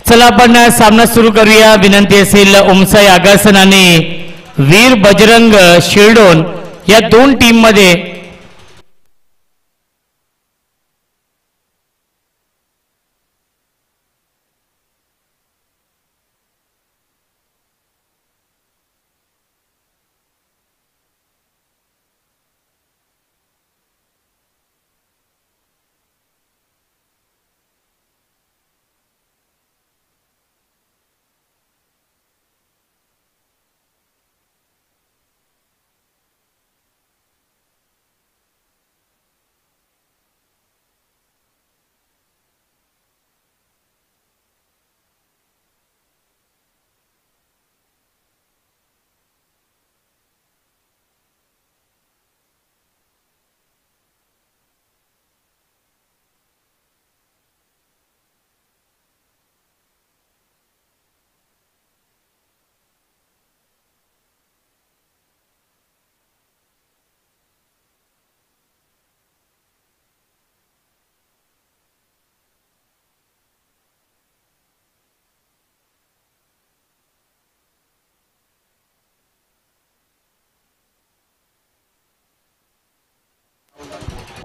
चला आपण सामना सुरू करूया. विनंती असेल ओमसाई आगासन आणि वीर बजरंग शिरडोन या दोन टीम मध्ये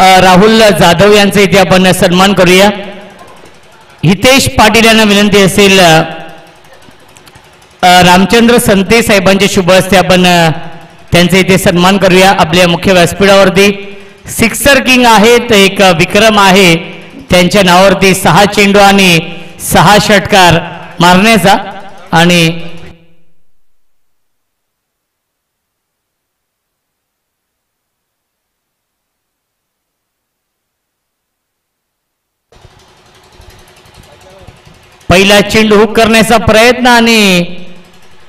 राहुल जाधव यांचा इथे आपण सन्मान करूया. हितेश पाटील यांना विनंती असेल रामचंद्र संते साहेबांच्या शुभ हस्ते आपण त्यांचा इथे सन्मान करूया. आपल्या मुख्य व्यासपीठावरती सिक्सर किंग आहेत, एक विक्रम आहे त्यांच्या नावावरती 6 चेंडू आणि 6 षटकार मारण्याचा. आणि पहिला चेंडू हुक करण्याचा प्रयत्न आणि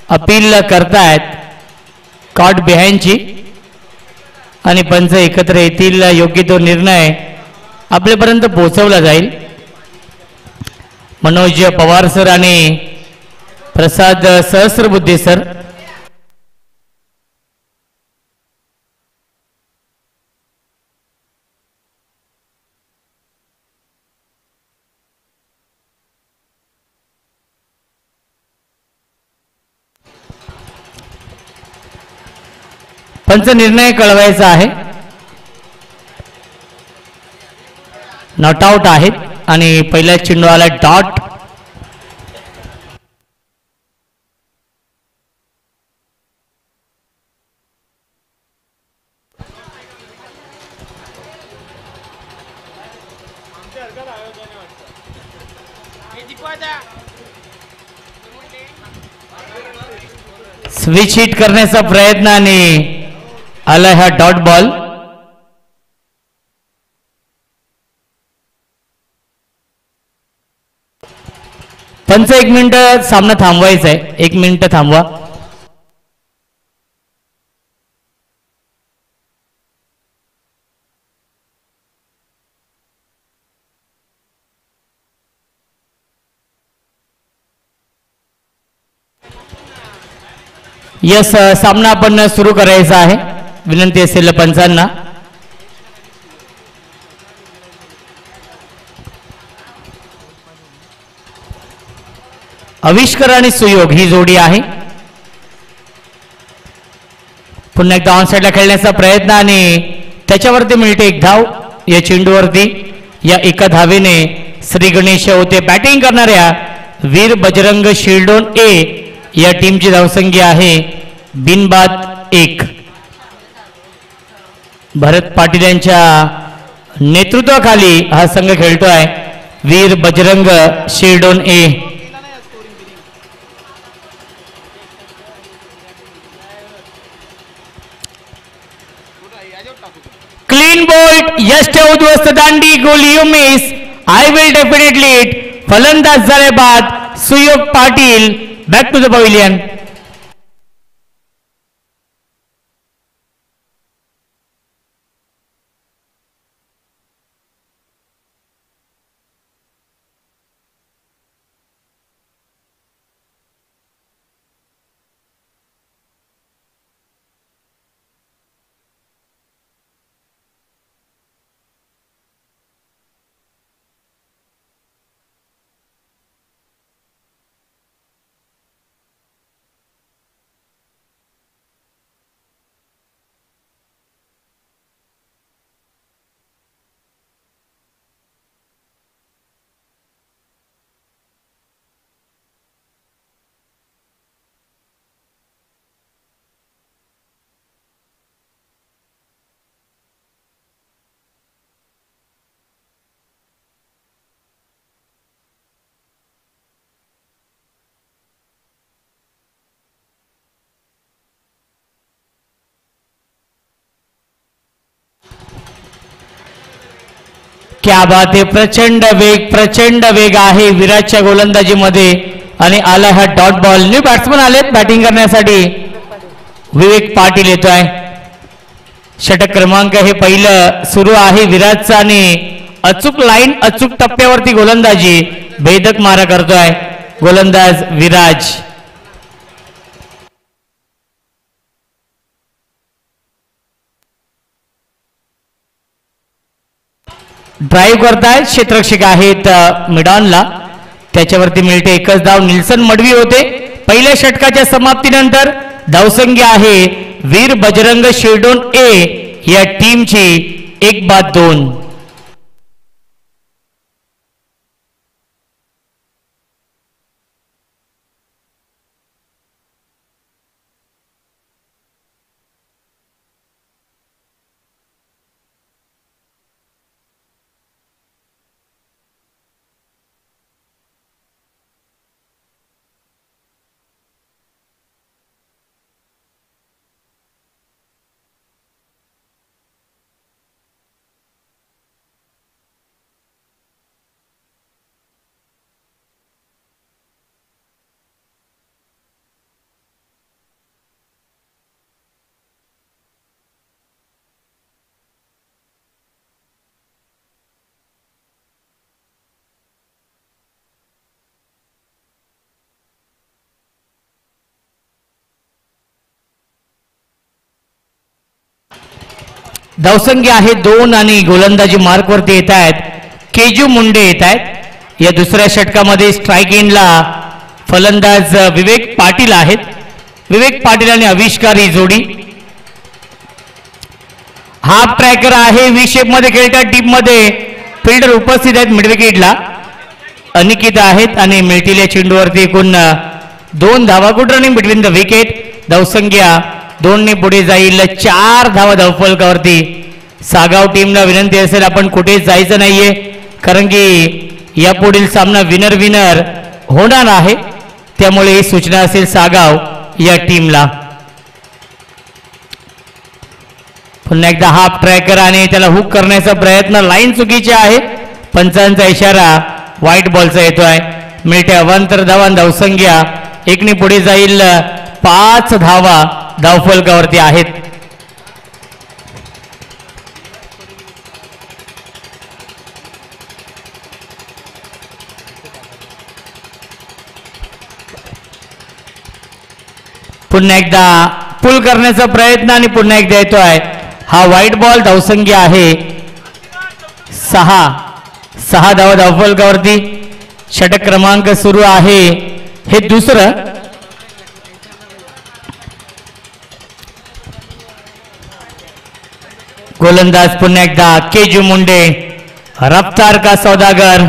अपील करतायत कॉट बिहाइंडची आणि पंच एकत्र येतील. योग्य तो निर्णय आपल्यापर्यंत पोहोचवला जाईल. मनोज पवार सर आणि प्रसाद सहस्रबुद्धे सर पंच निर्णय कळवायचा आहे. नॉट आउट आहेत आणि पहिल्या चेंडू आला डॉट. स्विच हिट करण्याचा प्रयत्न आणि आला हा डॉट बॉल. पंच 1 मिनिट सामना थांबवायचा आहे. 1 मिनिट थांबवा. यस सामना आपण सुरू करायचा आहे. विनंती असेल पंचांना. आविष्कार आणि सुयोग ही जोडी आहे. पुन्हा एकदा ऑन साइडला खेळण्याचा प्रयत्न आणि त्याच्यावरती मिळते 1 धाव. या चेंडूवरती या एका धावेने श्री गणेश होते. बॅटिंग करणाऱ्या वीर बजरंग शिरडोन ए या टीमची धावसंख्या आहे बिनबाद 1. भरत पाटील यांच्या नेतृत्वाखाली हा संघ खेळतोय. वीर बजरंग शिरडोन ए. Clean bowled. यश उद्ध्वस्त दांडी गोल you miss. I will definitely it. फलंदाज झाले बाद Suyog Patil. Back to the pavilion. क्या बात आहे, प्रचंड वेग आहे विराजच्या गोलंदाजीमध्ये आणि आला हा डॉट बॉल. न्यू बॅट्समन आलेत बॅटिंग करण्यासाठी. विवेक पाटील येतोय. षटक क्रमांक हे पहिलं सुरू आहे विराजचा आणि अचूक लाईन अचूक टप्प्यावरती गोलंदाजी भेदक मारा करतोय गोलंदाज विराज. ड्राईव्ह करतायत क्षेत्ररक्षक आहेत मिडॉनला. त्याच्यावरती मिळते एकच धाव. निल्सन मडवी होते. पहिल्या षटकाच्या समाप्तीनंतर धावसंख्या आहे वीर बजरंग शेडोन ए या टीमची 1-2. धावसंख्या आहे 2 आणि गोलंदाजी मार्कवरती येत आहेत केजू मुंडे येत आहेत. या दुसऱ्या षटकामध्ये स्ट्राईक इनला फलंदाज विवेक पाटील आहेत. विवेक पाटील आणि आविष्कार ही जोडी. हाफ ट्रॅकर आहे. व्ही शेप मध्ये खेळतात टीममध्ये. फिल्डर उपस्थित आहेत मिड विकेटला. अनिकित आहेत आणि मिळतील या चेंडूवरती एकूण 2 धावा. Good running between the wicket. धावसंख्या 2 ने पुढे जाईल. 4 धावा धावफलकावरती. सागाव टीमला विनंती असेल आपण कुठेच जायचं नाहीये कारण की या पुढील सामना विनर विनर होणार आहे. त्यामुळे ही सूचना असेल सागाव या टीमला. पुन्हा एकदा हाफ ट्रॅकर आणि त्याला हुक करण्याचा प्रयत्न. लाईन चुकीची आहे. पंचांचा इशारा व्हाईट बॉलचा येतोय. मिळते अवांतर धावा. धावसंख्या 1 ने पुढे जाईल. 5 धावा धावफलकावरती आहेत. पुन्हा एकदा पुल करण्याचा प्रयत्न आणि पुन्हा एकदा येतोय हा व्हाईट बॉल. धावसंख्या आहे 6 धावा धावफलकावरती. षटक क्रमांक सुरू आहे हे दुसरं. गोलंदाज पुन्हा एकदा केजू मुंडे. रफ्तार का सौदागर.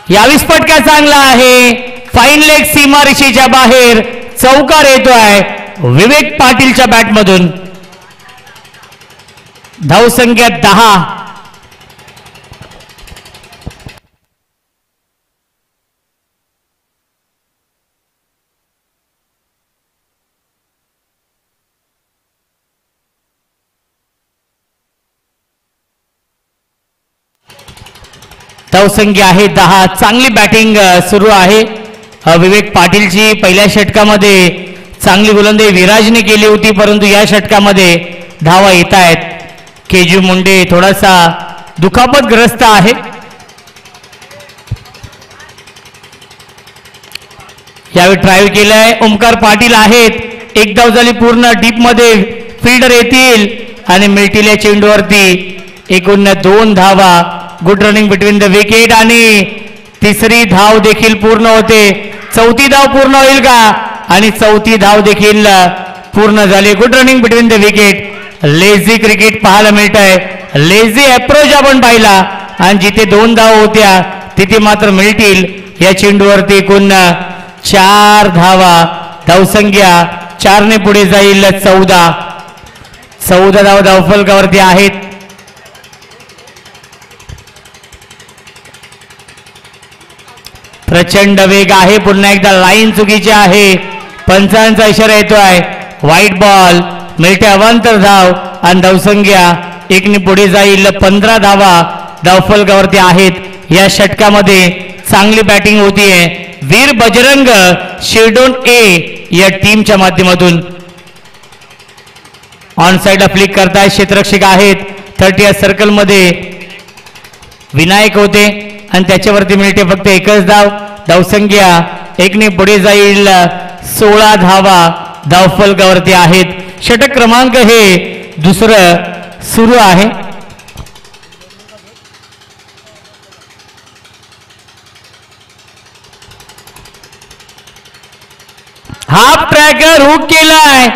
यावेळी फटका चांगला आहे. फाईन लेग सीमारेषेच्या बाहेर. चौकार येतोय विवेक पाटीलच्या बॅटमधून. धावसंख्या 10. धावसंख्या आहे 10. चांगली बॅटिंग सुरू आहे विवेक पाटीलची. पहिल्या षटकामध्ये चांगली गोलंदाजी विराजने केली होती परंतु या षटकामध्ये धावा येत आहेत. केजू मुंडे थोडासा दुखापतग्रस्त आहे. यावेळी ड्राईव्ह केलाय. ओमकार पाटील आहेत. 1 धाव झाली पूर्ण. डीप मध्ये फिल्डर येतील आणि मिळतील या चेंडूवरती एकूण 2 धावा. Good running between the wicket आणि तिसरी धाव देखील पूर्ण होते. चौथी धाव पूर्ण होईल का? आणि चौथी धाव देखील पूर्ण झाली. Good running between the wicket. Lazy cricket पाहायला मिळत आहे. लेझी अप्रोच आपण पाहिला आणि जिथे 2 धाव होत्या तिथे मात्र मिळतील या चेंडूवरती एकूण 4 धावा. धावसंख्या 4 ने पुढे जाईल. 14 धावा धावफलकावरती आहेत. प्रचंड वेग आहे. पुन्हा एकदा लाईन चुकीची आहे. पंचांचा इशारा येतोय. White ball. मिळते अवांतर धाव आणि धावसंख्या एकने पुढे जाईल. 15 धावा धावफलकावरती आहेत. या षटकामध्ये चांगली बॅटिंग होतीये वीर बजरंग शिरडोन ए या टीमच्या माध्यमातून. ऑन साइडला फ्लिक करतायत क्षेत्ररक्षक आहेत. 30 सर्कल मध्ये विनायक होते आणि त्याच्यावरती मिळते फक्त एकच धाव. धावसंख्या एकने पुढे जाईल. 16 धावा धावफलकावरती आहेत. षटक क्रमांक हे दुसरं सुरू आहे. हाफ ट्रॅकर हुक केलाय,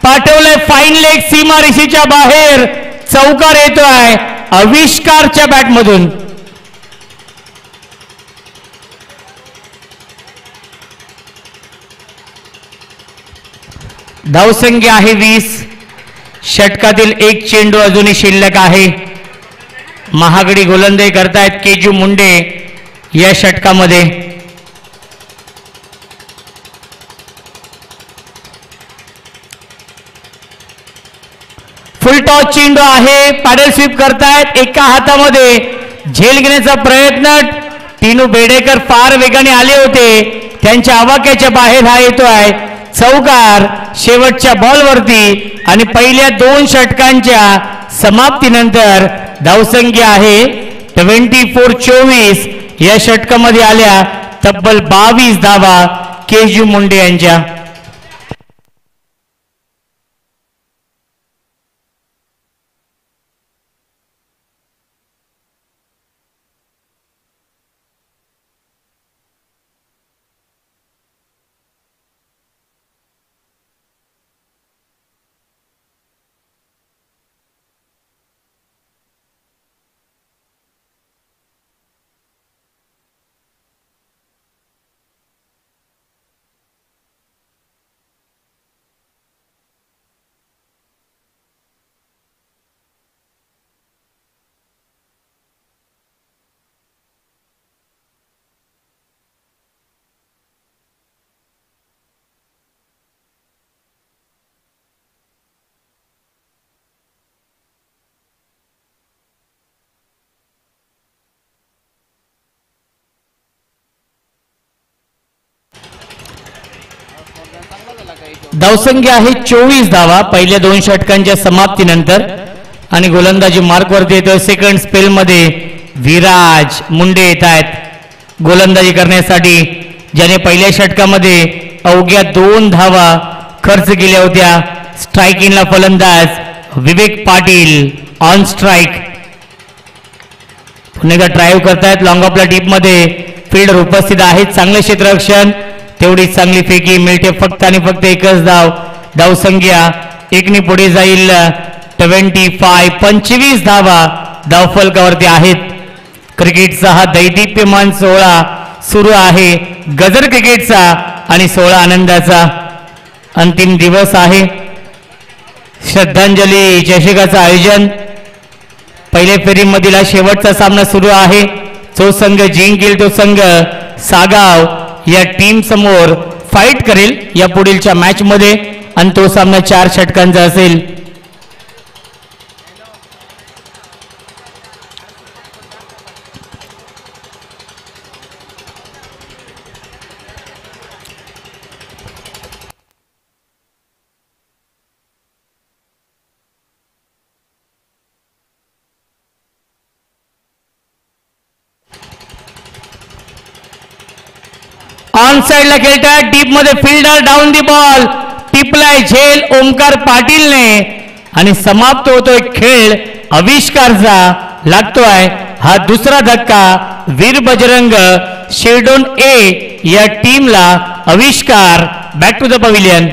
पाठवलंय फाईन लेग सीमारेषेच्या बाहेर. चौकार येतोय आविष्कारच्या बॅटमधून. धावसंख्या आहे 20. षटकातील एक चेंडू अजूनही शिल्लक आहे. महागडी गोलंदाजी करतायत केजू मुंडे या षटकामध्ये. फुल टॉस चेंडू आहे. पॅडल स्वीप करतायत. एका हातामध्ये झेल घेण्याचा प्रयत्न. टीनू बेडेकर फार वेगाने आले होते, त्यांच्या आवाक्याच्या बाहेर हा येतोय चौकार शेवटच्या बॉलवरती. आणि पहिल्या 2 षटकांच्या समाप्तीनंतर धावसंख्या आहे 24-24. या षटकामध्ये आल्या तब्बल 22 धावा केजू मुंडे यांच्या. धावसंख्या आहे 24 धावा पहिल्या 2 षटकांच्या समाप्तीनंतर. आणि गोलंदाजी मार्कवरती येतोय. सेकंड स्पेल मध्ये विराज मुंडे येत आहेत गोलंदाजी करण्यासाठी, ज्याने पहिल्या षटकामध्ये अवघ्या 2 धावा खर्च केल्या होत्या. स्ट्रायकिंगला फलंदाज विवेक पाटील ऑन स्ट्राईक. पुन्हा एकदा ड्राईव्ह करतायत लॉंग ऑफला डीप मध्ये. फील्डर उपस्थित आहेत. चांगले क्षेत्ररक्षण, तेवढी चांगली फेकी. मिळते फक्त आणि फक्त एकच धाव. धावसंख्या एकने पुढे जाईल 25 धावा धावफलकावरती आहेत. क्रिकेटचा हा दैदिप्यमान सोहळा सुरू आहे. गजर क्रिकेटचा आणि सोहळा आनंदाचा अंतिम दिवस आहे. श्रद्धांजली चषकाचं आयोजन. पहिल्या फेरीमधील हा शेवटचा सामना सुरू आहे. जो संघ जिंकेल तो संघ सागाव या टीम समोर फाईट करेल या पुढीलच्या मॅच मध्ये. आणि तो सामना 4 षटकांचा असेल. ऑन साइडला खेळतात. डीप मध्ये फिल्डर डाऊन दी बॉल. टिपलाय झेल ओमकार पाटीलने आणि समाप्त होतोय खेळ आविष्कारचा. लागतोय हा दुसरा धक्का. वीर बजरंग शिरडोन ए या टीमला आविष्कार. Back to the pavilion.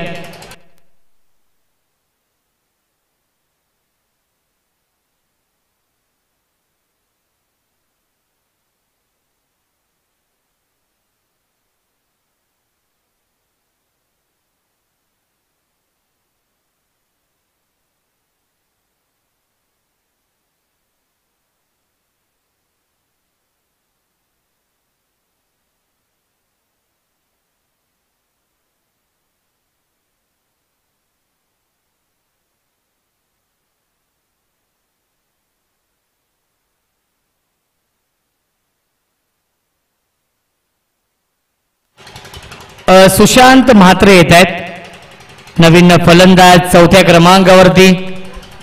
Sushant Mhatre येत आहेत नवीन फलंदाज चौथ्या क्रमांकावरती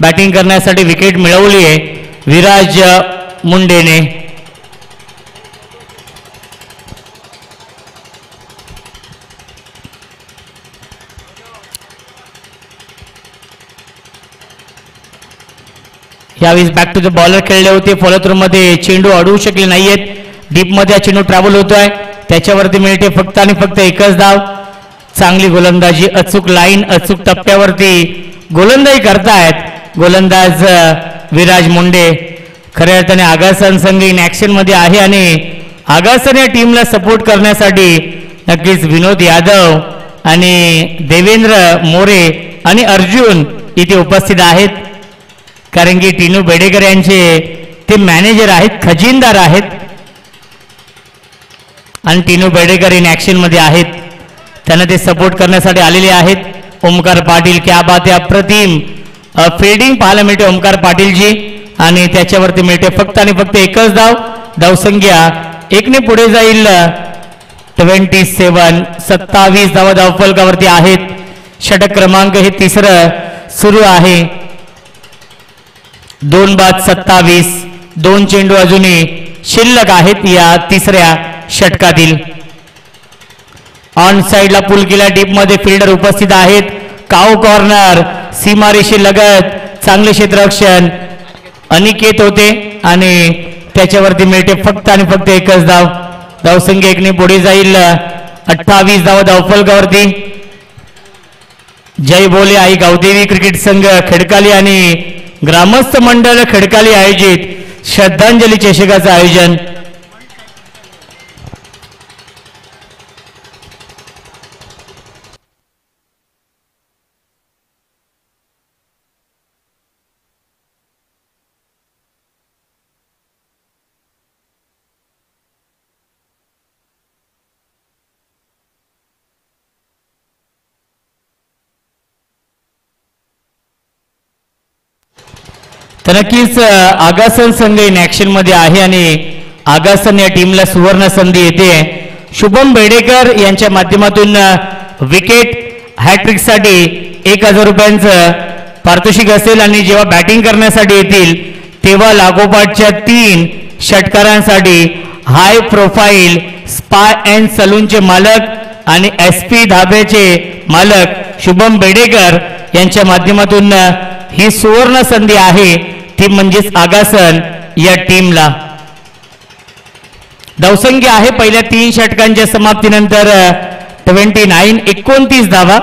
बॅटिंग करण्यासाठी विकेट मिळवली आहे विराज मुंडेने. यावेळी बॅक टू द बॉलर खेळले होते फॉलोथ्रू मध्ये चेंडू अडवू शकले नाहीयेत. डीप मध्ये चेंडू ट्रॅव्हल होतोय त्याच्यावरती मिळते फक्त आणि फक्त एकच धाव. चांगली गोलंदाजी अचूक लाईन अचूक टप्प्यावरती गोलंदाजी करतायत गोलंदाज विराज मुंडे. खऱ्या अर्थाने आगासन संघ इन ऍक्शन मध्ये आहे आणि आगासन या टीमला सपोर्ट करण्यासाठी नक्कीच विनोद यादव आणि देवेंद्र मोरे आणि अर्जुन इथे उपस्थित आहेत. कारण की टिनू बेडेकर यांचे ते मॅनेजर आहेत खजिनदार आहेत आणि टिनू बेडेकर इन ऍक्शन मध्ये आहेत त्यांना ते सपोर्ट करण्यासाठी आलेले आहेत. ओमकार पाटील क्या बात आहे अप्रतिम फिल्डिंग पाहायला मिळते ओमकार पाटीलजी आणि त्याच्यावरती मिळते फक्त आणि फक्त एकच धाव. धावसंख्या एकने पुढे जाईल 27 धावा धावफलकावरती आहेत. षटक क्रमांक हे तिसरं सुरू आहे. 2 बाद 27 2 चेंडू अजूनही शिल्लक आहेत या तिसऱ्या षटकातील. ऑन साइडला पुल केला डीप मध्ये फिल्डर उपस्थित आहेत. काऊ कॉर्नर सीमारेषे लगत चांगले क्षेत्ररक्षण अनिकेत होते आणि त्याच्यावरती मिळते फक्त आणि फक्त एकच धाव. धावसंख्या एकने पुढे जाईल 28 धावा धावफलकावरती. जय बोले आई गावदेवी क्रिकेट संघ खडकाली आणि ग्रामस्थ मंडळ खडकाली आयोजित श्रद्धांजली चषकाचं आयोजन. तर नक्कीच आगासन संघ इन ऍक्शन मध्ये आहे आणि आगासन या टीमला सुवर्ण संधी येते. शुभम बेडेकर यांच्या माध्यमातून विकेट हॅट्रिक साठी 1000 रुपयांचं पारितोषिक असेल आणि जेव्हा बॅटिंग करण्यासाठी येतील तेव्हा लागोपाठच्या 3 षटकारांसाठी हाय प्रोफाईल स्पा अँड सलूनचे मालक आणि SP धाब्याचे मालक शुभम बेडेकर यांच्या माध्यमातून ही सुवर्ण संधी आहे ती म्हणजेच आगासन या टीमला. धावसंख्या आहे पहिल्या 3 षटकांच्या समाप्तीनंतर 29 धावा.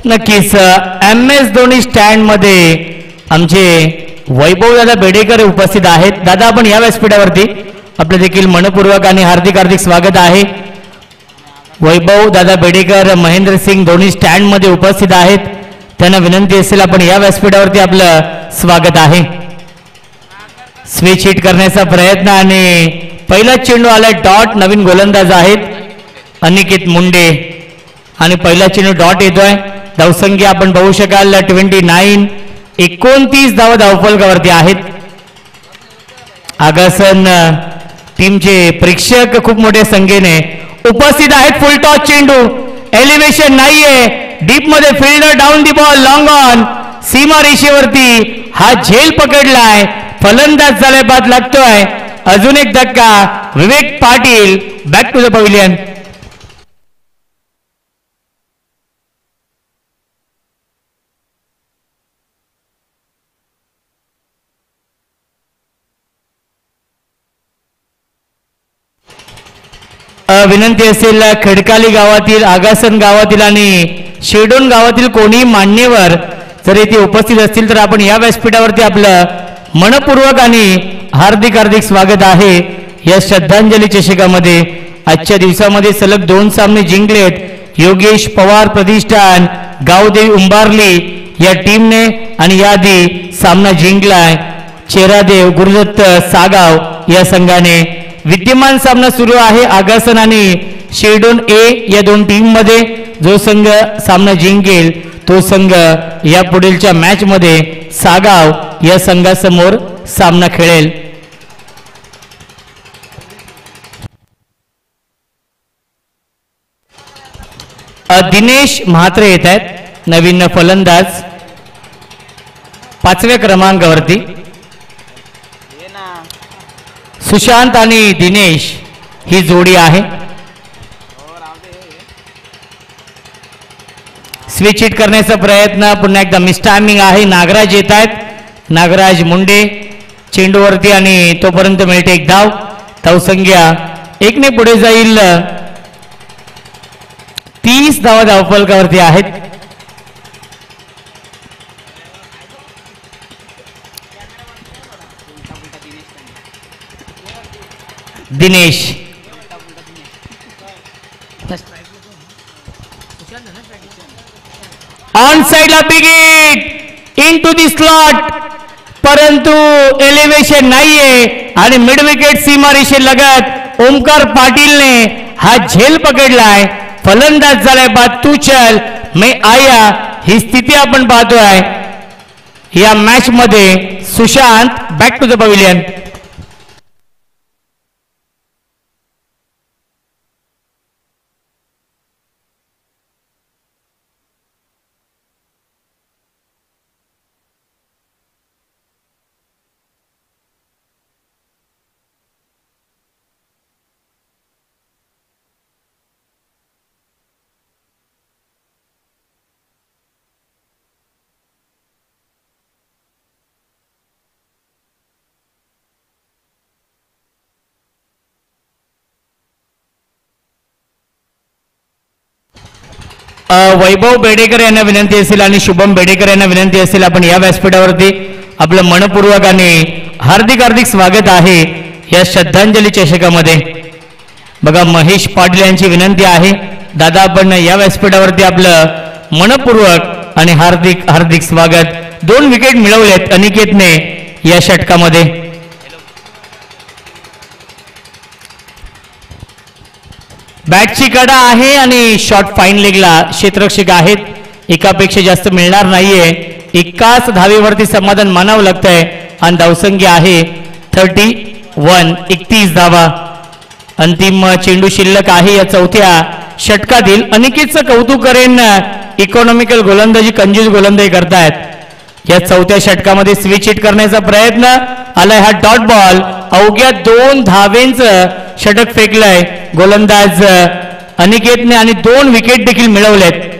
नक्कीच MS धोनी स्टँड मध्ये आमचे वैभव दादा बेडेकर उपस्थित आहेत. दादा आपण या व्यासपीठावरती आपले देखील मनपूर्वक आणि हार्दिक स्वागत आहे. वैभव दादा बेडेकर महेंद्र सिंग धोनी स्टँड मध्ये उपस्थित आहेत. त्यांना विनंती असेल आपण या व्यासपीठावरती आपलं स्वागत आहे. स्विच हिट करण्याचा प्रयत्न आणि पहिला चेंडू आलाय डॉट. नवीन गोलंदाज आहेत अनिकेत मुंडे आणि पहिला चेंडू डॉट येतोय. धावसंख्या आपण बघू शकाल 29. 29 धावा धावफलकावरती आहेत. आगासन टीमचे प्रेक्षक खूप मोठ्या संख्येने उपस्थित आहेत. फुल टॉस चेंडू, एलिव्हेशन नाहीये, डीप मध्ये fielder down the ball, long on, सीमा रेषेवरती हा झेल पकडलाय, फलंदाज झालाय, बाद लागतोय. अजून एक धक्का, Vivek Patil back to the pavilion. विनंती असेल खडकाली गावातील, आगासन गावातील आणि शेडोन गावातील कोणी मान्यवर जर इथे उपस्थित असतील तर आपण या व्यासपीठावरती आपलं मनपूर्वक आणि हार्दिक हार्दिक स्वागत आहे. या श्रद्धांजली चषकामध्ये आजच्या दिवसामध्ये सलग 2 सामने जिंकलेत. योगेश पवार प्रतिष्ठान गावदेवी उंबारली या टीमने आणि याआधी सामना जिंकलाय चेरादेव गुरुदत्त सागाव या संघाने. विद्यमान सामना सुरू आहे आगासन आणि शेडोन ए या 2 टीम मध्ये. जो संघ सामना जिंकेल तो संघ या पुढीलच्या मॅच मध्ये सागाव या संघासमोर सामना खेळेल. दिनेश म्हात्रे येत आहेत नवीन फलंदाज 5व्या क्रमांकावरती. सुशांत आणि दिनेश ही जोडी आहे. स्विच हिट करण्याचा प्रयत्न, पुन्हा एकदा मिस टायमिंग आहे. नागराज येत आहेत, नागराज मुंडे चेंडूवरती आणि तोपर्यंत मिळते एक धाव. धावसंख्या 1 ने पुढे जाईल. 30 धावा धावफलकावरती आहेत. दिनेश ऑन साइडला big hit into the slot, परंतु एलिव्हेशन नाहीये आणि मिड विकेट सीमारेषे लगत ओमकार पाटीलने हा झेल पकडलाय. फलंदाज झालाय बाद. तू चल मैं आया ही स्थिती आपण पाहतोय या मॅच मध्ये. Sushant back to the pavilion. Vaibhav Bedekar यांना विनंती असेल आणि शुभम बेडेकर यांना विनंती असेल आपण या व्यासपीठावरती आपलं मनपूर्वक आणि हार्दिक हार्दिक स्वागत आहे या श्रद्धांजली चषकामध्ये. बघा महेश पाटील यांची विनंती आहे, दादा आपण या व्यासपीठावरती आपलं मनपूर्वक आणि हार्दिक हार्दिक स्वागत. 2 विकेट मिळवलेत अनिकेतने या षटकामध्ये. बॅटची कडा आहे आणि शॉट फाईन लेगला क्षेत्ररक्षक आहेत. एकापेक्षा जास्त मिळणार नाहीये. एकाच धावेवरती समाधान मानावं लागतंय आणि धावसंख्या आहे 31. 31 धावा. अंतिम चेंडू शिल्लक आहे या 4थ्या षटकातील. अनिकेतचं कौतुक करेन, इकॉनॉमिकल गोलंदाजी, कंजूस गोलंदाजी करतायत. या 4थ्या षटकामध्ये स्विच हिट करण्याचा प्रयत्न आलाय. हा डॉट बॉल अवघ्या 2 धावेंचं षटक फेकलंय गोलंदाज अनिकेतने आणि 2 विकेट देखील मिळवलेत.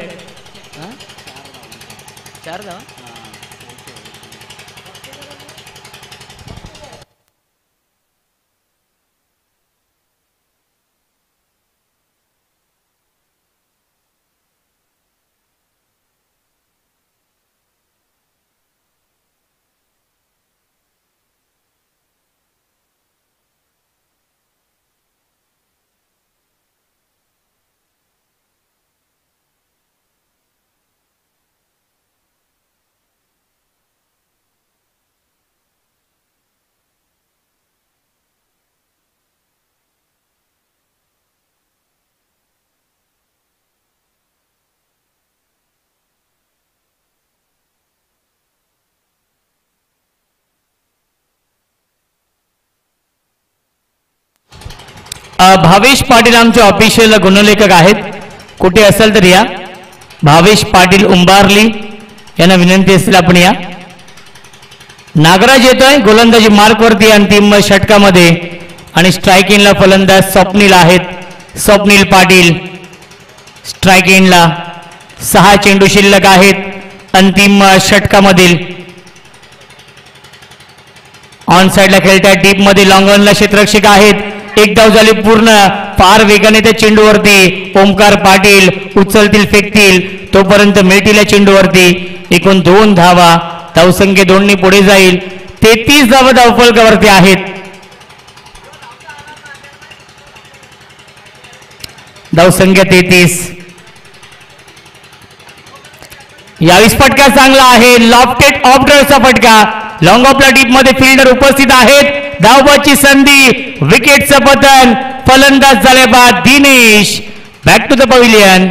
भावेश पाटील आमचे ऑफिशियल गुणलेखक आहेत, कुठे असेल तर या. भावेश पाटील उंबारली यांना विनंती असेल आपण या. नागराज येतोय गोलंदाजी मार्कवरती अंतिम षटकामध्ये आणि स्ट्राईक इनला फलंदाज स्वप्नील आहेत. स्वप्नील पाटील स्ट्राईक इनला. 6 चेंडू शिल्लक आहेत अंतिम षटकामधील. ऑन साइडला खेळतात, डीप मध्ये लॉंग ऑनला क्षेत्ररक्षक आहेत. एक धाव झाली पूर्ण. फार वेगाने त्या चेंडूवरती ओमकार पाटील उचलतील फेकतील तोपर्यंत मिळतील या चेंडूवरती. एकूण 2 धावा. धावसंख्या 2 पुढे जाईल. 33 धावा धावफलकावरती आहेत. धावसंख्या 33. यावेळी फटका चांगला आहे, लॉफ्टेड ऑफ ड्राईव्हचा फटका. लॉंग ऑफला डीप मध्ये फिल्डर उपस्थित आहेत. धावबाची संधी, विकेटचं पतन. फलंदाज झाले बाद Dinesh. Back to the pavilion.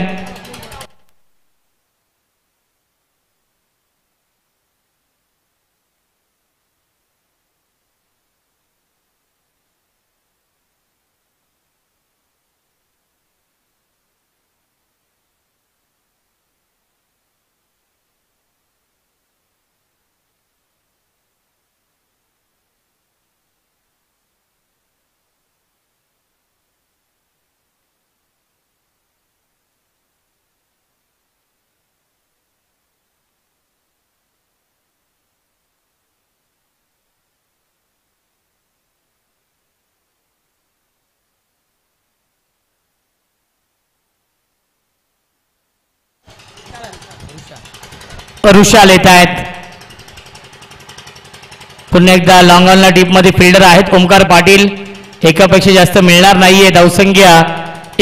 Rushal येत आहेत. पुन्हा एकदा लॉंग ऑनला डीप मध्ये फिल्डर आहेत ओमकार पाटील. एकापेक्षा जास्त मिळणार नाहीये. धावसंख्या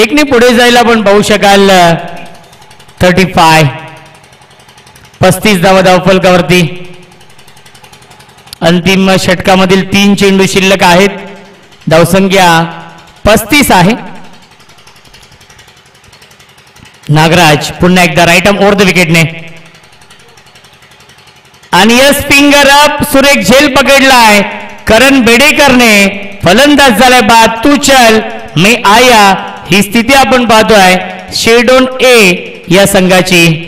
1 पुढे जायला पण पाहू शकाल. 35 धावा धावफलकावरती. अंतिम षटकामधील 3 चेंडू शिल्लक आहेत. धावसंख्या 35 आहे. नागराज पुन्हा एकदा राईट आर्म ओव्हर द विकेटने आणि यस फिंगर अप. सुरेख झेल पकडलाय करण बेडेकरने. फलंदाज झालाय बाद. तू चल मी आया. ही स्थिती आपण पाहतोय शेडोन ए या संघाची.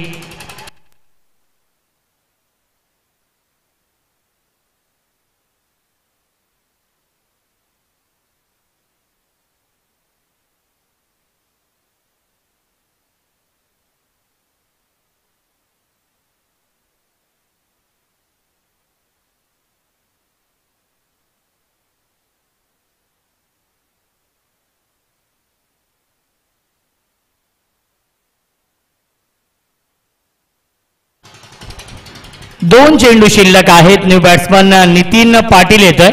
दोन चेंडू शिल्लक आहेत. न्यू बॅट्समन नितीन पाटील येतोय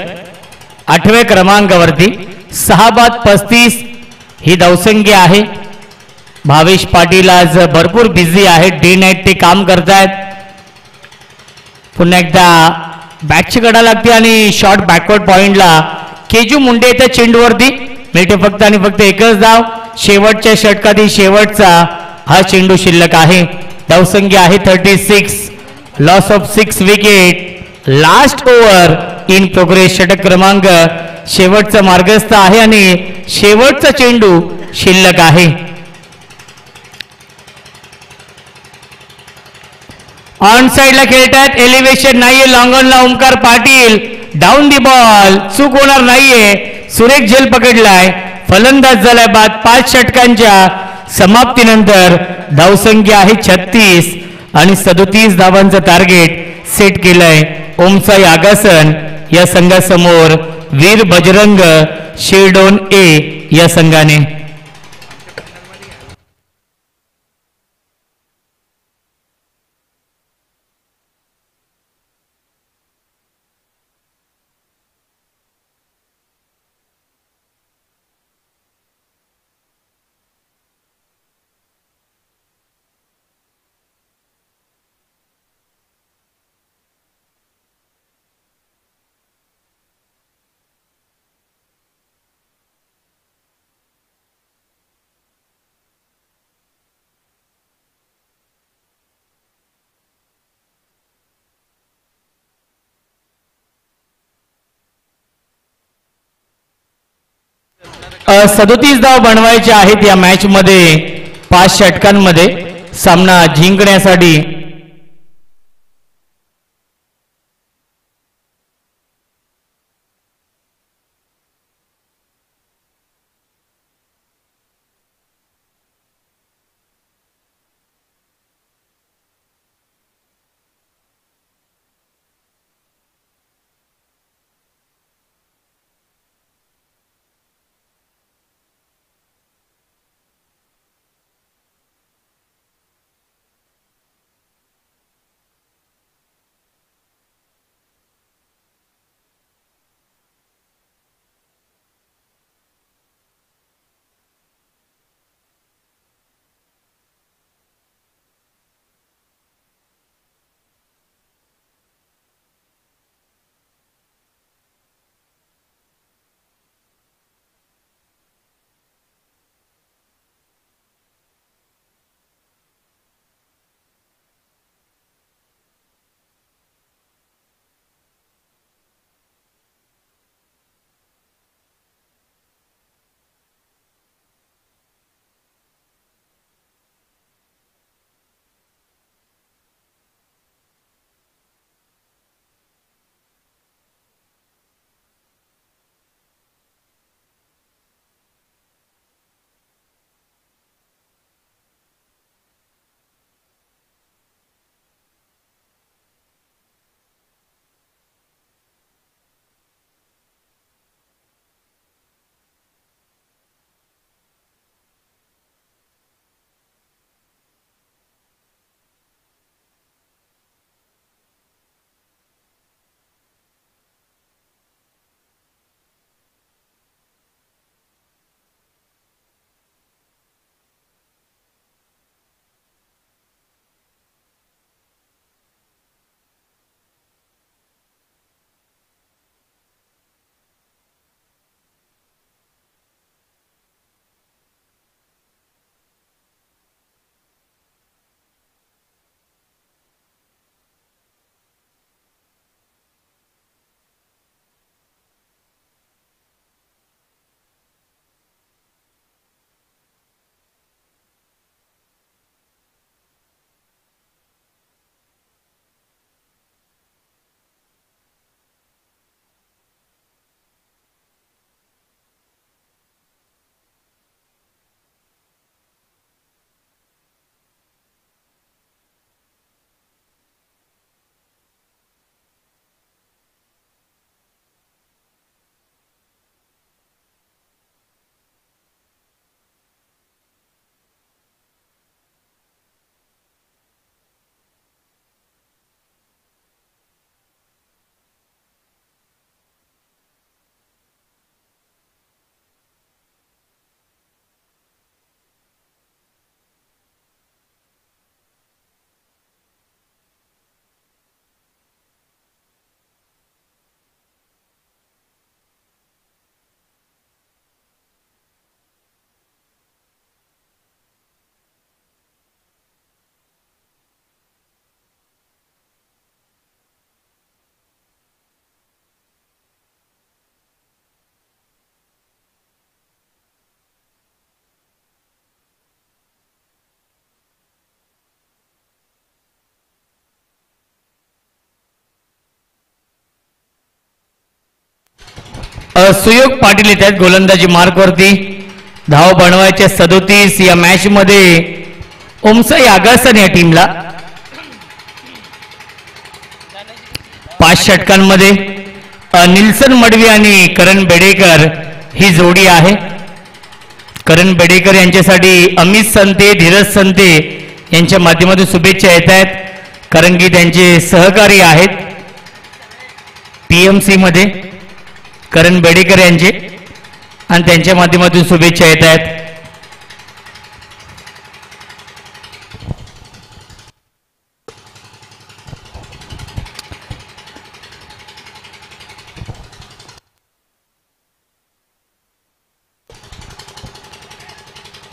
8व्या क्रमांकावरती. 6 बाद 35 ही धावसंख्या आहे. भावेश पाटील आज भरपूर बिझी आहेत. डे नाईट ते काम करतायत. पुन्हा एकदा बॅटची कडा लागते आणि शॉर्ट बॅकवर्ड पॉइंटला केजू मुंडे येतात चेंडूवरती. मिळते फक्त आणि फक्त एकच धाव. शेवटच्या षटकातील शेवटचा हा चेंडू शिल्लक आहे. धावसंख्या आहे 36. Loss of 6 wicket. Last over in progress. षटक क्रमांक शेवटचा मार्गस्थ आहे आणि शेवटचा चेंडू शिल्लक आहे. ऑन साइडला खेळतात. एलिव्हेशन नाहीये. लॉंग ऑनला Omkar Patil. Down the ball. चूक होणार नाहीये. सुरेख झेल पकडलाय. फलंदाज झालाय बाद. 5 षटकांच्या समाप्तीनंतर धावसंख्या आहे 36 आणि 37 धावांचं टार्गेट सेट केलंय ओमसाई आगासन या संघासमोर वीर बजरंग शेडोन ए या संघाने. 37 धाव बनवायचे आहेत या मॅच मध्ये 5 षटकांमध्ये सामना जिंकण्यासाठी. सुयोग पाटील येत आहेत गोलंदाजी मार्कवरती. धाव बनवायचे 37 या मॅच मध्ये ओमसाई आगासन या टीमला. 5 षटकांमध्ये निल्सन मडवी आणि करण बेडेकर ही जोडी आहे. करण बेडेकर यांच्यासाठी अमित संते, धीरज संते यांच्या माध्यमातून शुभेच्छा येत आहेत, कारण की त्यांचे सहकारी आहेत पीएमसी मध्ये करण बेडेकर यांचे, आणि त्यांच्या माध्यमातून शुभेच्छा येत आहेत.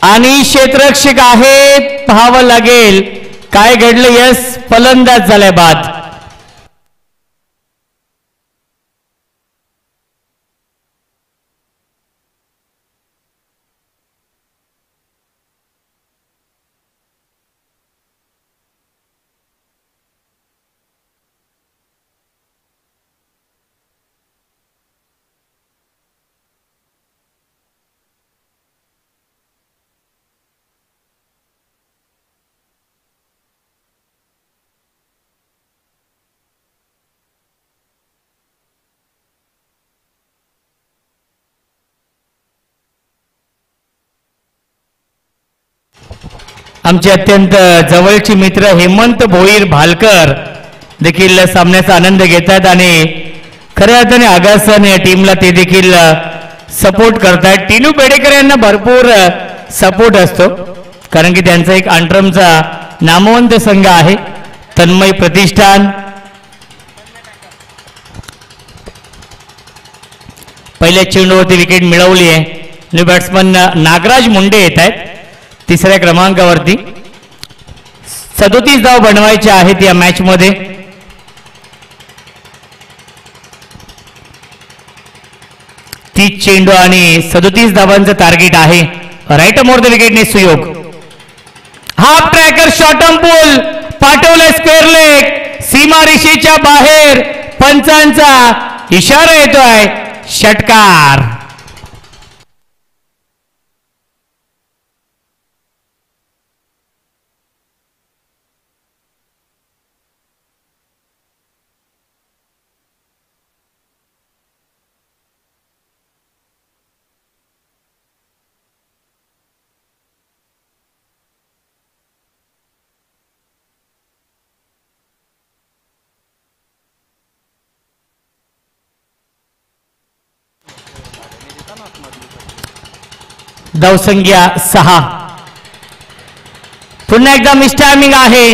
आणि क्षेत्ररक्षक आहेत, पाहावं लागेल काय घडलं. यस, फलंदाज झालाय बाद. आमचे अत्यंत जवळचे मित्र हेमंत भोईर भालकर देखील सामन्याचा आनंद घेतात आणि खऱ्या अर्थाने आगासन या टीमला ते देखील सपोर्ट करतात. टिनू बेडेकर यांना भरपूर सपोर्ट असतो कारण की त्यांचा एक अंटरमचा नामवंत संघ आहे तन्मय प्रतिष्ठान. पहिल्या चेंडूवरती विकेट मिळवली आहे. न्यू बॅट्समन नागराज मुंडे येत आहेत तिसऱ्या क्रमांकावरती. 37 धाव बनवायचे आहेत या मॅच मध्ये. तीस चेंडू आणि 37 धावांचं टार्गेट आहे. राईट मोर द विकेटने सुयोग. हाफ ट्रॅकर शॉर्टम पूल पाठवले स्क्वेअर लेग सीमा रेषेच्या बाहेर. पंचांचा इशारा येतोय षटकार. धावसंख्या 6. पुन्हा एकदा मिसटायमिंग आहे.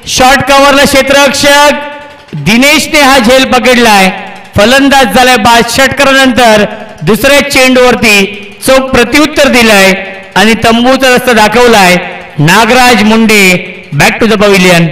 शॉर्ट कव्हरला क्षेत्ररक्षक दिनेशने हा झेल पकडलाय. फलंदाज झालाय बाद. षटकारानंतर दुसऱ्या चेंडूवरती चोख प्रत्युत्तर दिलंय आणि तंबूचा रस्ता दाखवलाय. Nagraj Munde back to the pavilion.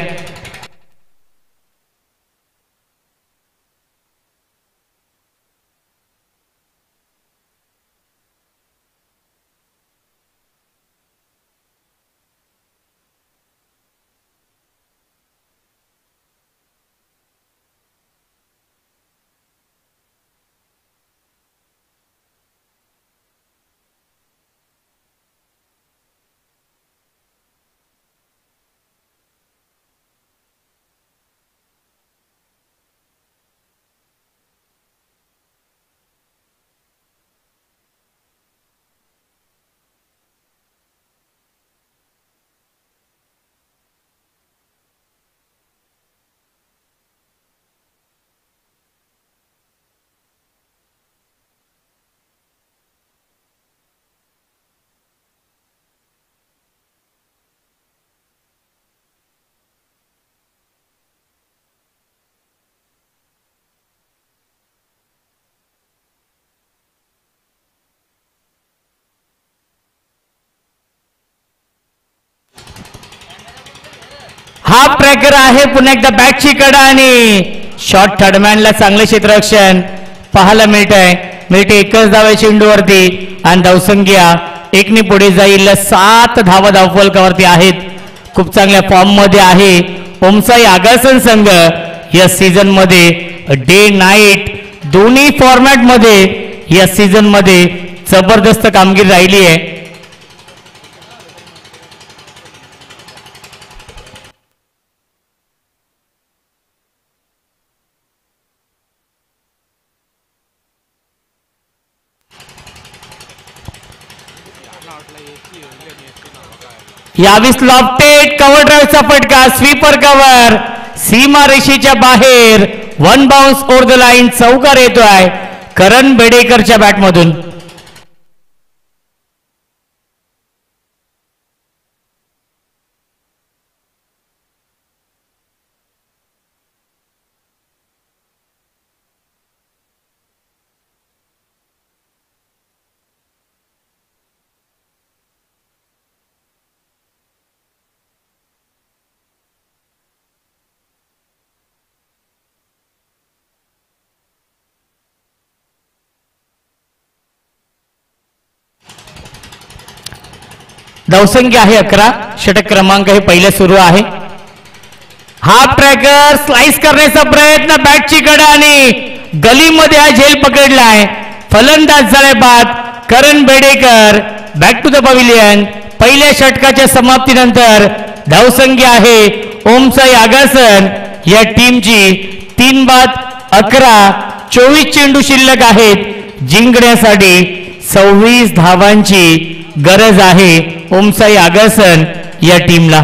Half tracker आहे. पुन्हा एकदा बॅटची कडा आणि शॉर्ट थर्डमॅनला चांगले क्षेत्ररक्षण पाहायला मिळत आहे. मिळते एकच धाव चेंडूवरती आणि धावसंख्या 1 ने पुढे जाईल. 7 धावा धावफलकावरती आहेत. खूप चांगल्या फॉर्म मध्ये आहे ओमसाई आगासन संघ या सीझन मध्ये. डे नाईट दोन्ही फॉर्मॅट मध्ये या सीझन मध्ये जबरदस्त कामगिरी राहिली आहे. यावीस लॉफ्टेड कव्हर ड्राईव्हचा फटका. स्वीपर कव्हर सीमा रेषेच्या बाहेर. 1 बाउन्स ओव्हर द लाईन. चौकार येतोय करण बेडेकरच्या बॅटमधून. धावसंख्या आहे 11. षटक क्रमांक हे पहिले सुरू आहे. हाफ ट्रॅकर स्लाइस करण्याचा प्रयत्न. बॅटची कडा आणि गलीमध्ये हा झेल पकडलाय. फलंदाज झालाय बाद. Karan Bedekar back to the pavilion. पहिल्या षटकाच्या समाप्तीनंतर धावसंख्या आहे ओमसाई आगासन या टीमची 3 बाद 11. 24 चेंडू शिल्लक आहेत. जिंकण्यासाठी 26 धावांची गरज आहे ओमसाई आगासन या टीमला.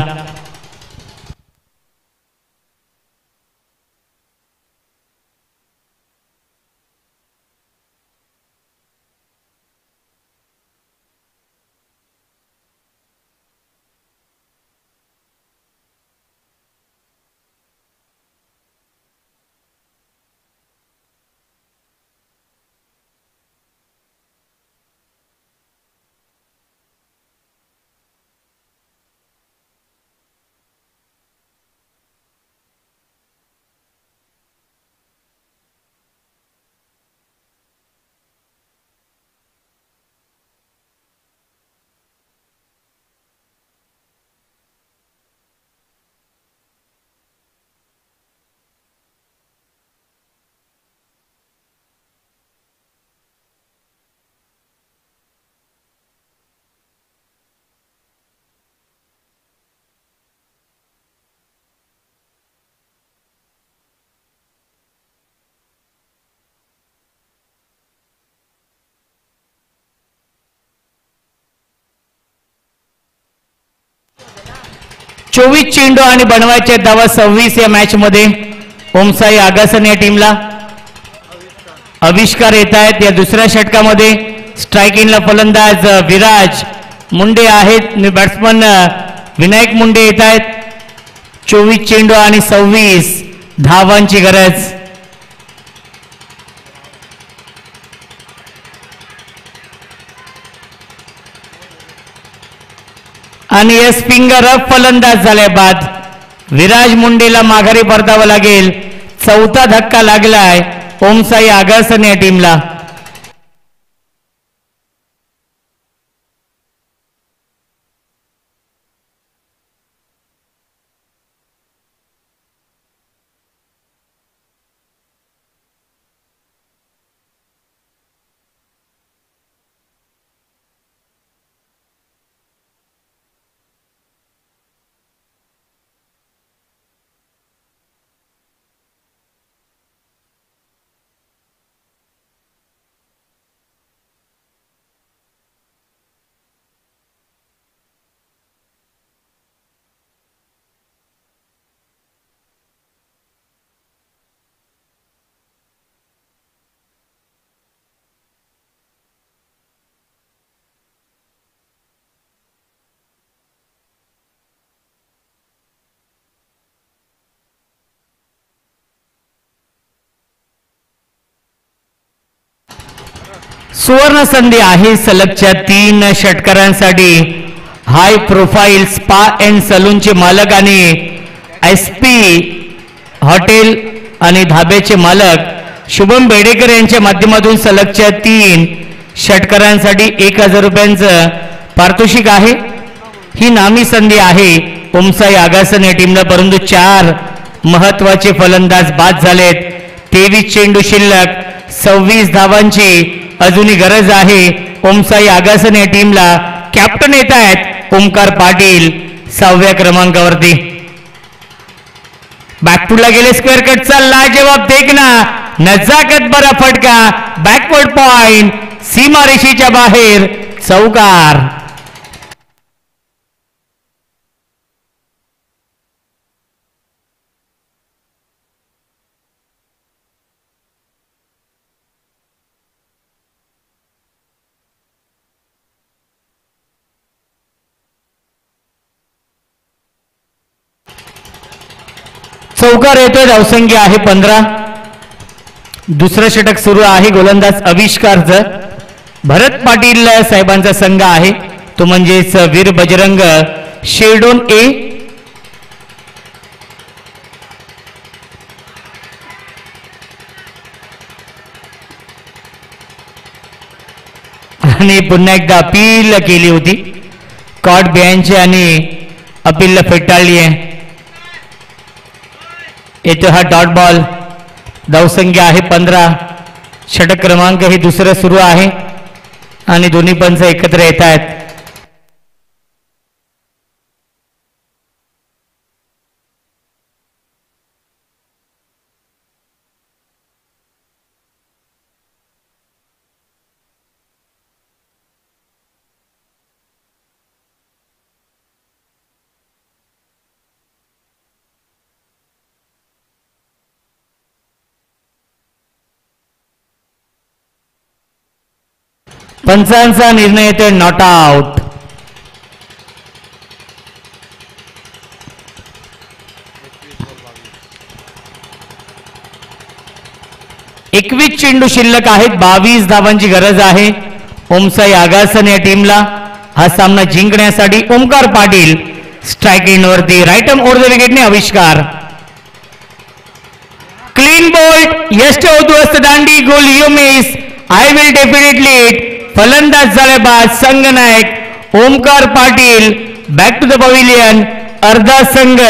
चोवीस चेंडू आणि बनवायचे धावा 26 या मॅच मध्ये ओमसाई आगासन या टीमला. आविष्कार येत आहेत या दुसऱ्या षटकामध्ये. स्ट्रायकिंगला फलंदाज विराज मुंडे आहेत, बॅट्समन विनायक मुंडे येत आहेत. 24 चेंडू आणि 26 धावांची गरज. आणि या स्पिंगर अप फलंदाज झाल्या बाद विराज मुंडेला माघारी परतावं लागेल. चौथा धक्का लागलाय ओमसाई आगासन या टीमला. सुवर्ण संधी आहे सलगच्या 3 षटकारांसाठी. हाय प्रोफाईल स्पा अँड सलूनचे मालक आणि SP हॉटेल आणि धाब्याचे मालक शुभम बेडेकर यांच्या माध्यमातून सलगच्या 3 षटकारांसाठी 1000 रुपयांचं पारितोषिक आहे. ही नामी संधी आहे ओमसाई आगासन या टीमला, परंतु 4 महत्वाचे फलंदाज बाद झालेत. 23 चेंडू शिल्लक, 26 धावांची अजूनही गरज आहे ओमसाई आगासन या टीमला. कॅप्टन येत आहेत ओमकार पाटील 6व्या क्रमांकावरती. बॅकफुटला गेले, स्क्वेअर कटचा लाजवाब देखना, नजाकत बरा फटका, बॅकवर्ड पॉइंट, सीमारेषेच्या बाहेर चौकार. चौकार येतोय, धावसंख्या आहे 15. दुसरं षटक सुरू आहे. गोलंदाज आविष्कारचं भरत पाटील साहेबांचा संघ आहे, तो म्हणजेच वीर बजरंग शेडोन ए. आणि पुन्हा एकदा अपील केली होती, कॉट बिहाइंडची आणि अपील फेटाळली आहे. येतो हा डॉट बॉल. धावसंख्या आहे 15. षटक क्रमांक हे दुसरं सुरू आहे आणि दोन्ही पंच एकत्र येत आहेत. पंचांचा निर्णय येतोय नॉट आउट. एकवीस चेंडू शिल्लक आहेत. 22 धावांची गरज आहे ओमसाई आगासन या टीमला हा सामना जिंकण्यासाठी. ओमकार पाटील स्ट्राइक एंड वरती राईट आर्म ओव्हर द विकेटने आविष्कार. क्लीन बोल्ट यष्ट उद्ध्वस्त दांडी गोल you miss I will definitely it. फलंदाज झाले बाद संघनायक Omkar Patil. Back to the pavilion. अर्धा संघ